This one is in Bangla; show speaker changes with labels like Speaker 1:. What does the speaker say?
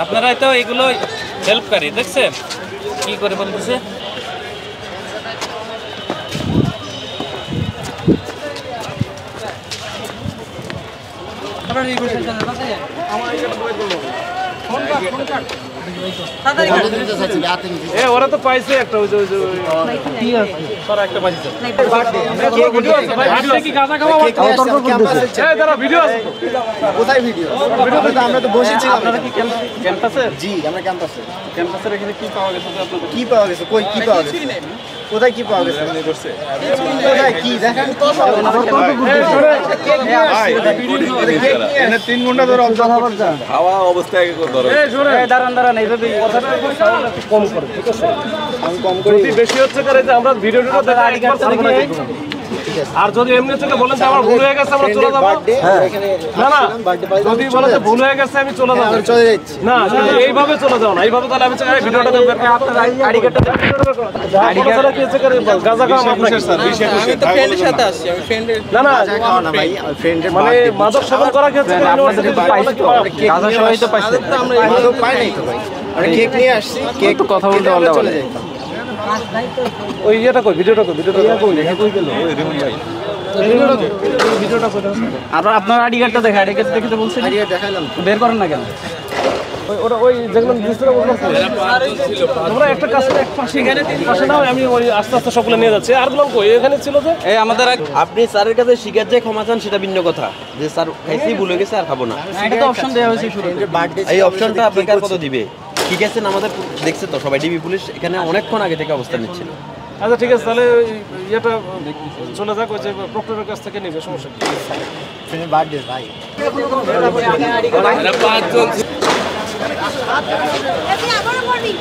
Speaker 1: আপনারা তো এগুলো হেল্পকারী দেখছেন কি করে বলতেছে ওরা তো পাইছে একটা
Speaker 2: আমরা তো বসেছি
Speaker 1: আপনারা কি ক্যাম্পাসে
Speaker 2: জি আমরা ক্যাম্পাসে
Speaker 1: ক্যাম্পাসের এখানে কি পাওয়া গেছে
Speaker 2: কি পাওয়া গেছে কই কি পাওয়া গেছে কোথায় কি পাওয়া গেছে কোথায় কি দেখেন
Speaker 3: এনে 3 ঘন্টা ধরে হাওয়া অবস্থায়
Speaker 1: দাঁড়ান এইভাবে কথাটা কম করে ঠিক আছে
Speaker 2: আমি কম করে
Speaker 1: যদি বেশি হচ্ছে করে যে আমরা ভিডিওটা দেখা আর যদি এমনি থেকে বলেন যে আমার ভুল হয়ে গেছে আমরা চলে যাব না না যদি বলেন যে ভুল হয়ে গেছে আমি চলে যাব
Speaker 2: চলে যাচ্ছি
Speaker 1: না এইভাবে চলে যাও না এইভাবে তাহলে আমি চাই ভিডিওটা দেখব আপনার আইডি কার্ডটা আইডি কার্ডটা কি হচ্ছে করে গাঁজা খাওয়া আপনাকে স্যার
Speaker 4: আমি তো ফ্রেন্ডের সাথে আসছি আমি ফ্রেন্ডের
Speaker 1: না না
Speaker 2: গাঁজা খাওয়া না ভাই ফ্রেন্ডের
Speaker 1: মানে মাদক সেবন করা কি হচ্ছে ইউনিভার্সিটি পাইছি তো
Speaker 2: গাঁজা সবাই তো পাইছে আমরা পাই নাই তো ভাই আমরা কেক নিয়ে আসছি কেক কথা বলতে বলতে চলে যাই
Speaker 1: ওই ইয়েটা কই ভিডিওটা কই গেল আপনার আইডি কার্ডটা দেখা আইডি কার্ড দেখতে বলছেন
Speaker 2: আইডি কার্ড দেখাইলাম
Speaker 1: বের করেন না কেন ওই যেগুলো দিয়েছিল তোমরা একটা কাছে এক পাশে এখানে পাশে নাও আমি ওই আস্তে আস্তে সবগুলো নিয়ে যাচ্ছি আর বললাম কই এখানে ছিল যে
Speaker 4: এই আমাদের আপনি স্যারের কাছে শিকার যে ক্ষমা চান সেটা ভিন্ন কথা যে স্যার খাইছি ভুলে গেছে আর খাবো না
Speaker 1: এটা তো অপশন দেওয়া হয়েছে শুরুতে
Speaker 4: এই অপশনটা আপনাকে আর কত দিবে ঠিক আছে আমাদের দেখছে তো সবাই ডিবি পুলিশ এখানে অনেকক্ষণ আগে থেকে অবস্থান নিচ্ছিল
Speaker 1: আচ্ছা ঠিক আছে তাহলে ইয়েটা চলে যাক ওই যে প্রক্টরের কাছ থেকে নেবে সমস্যা কি
Speaker 2: ফ্রেন্ডের বার্থডে ভাই
Speaker 3: এরা 5 জন
Speaker 5: আবারও করবি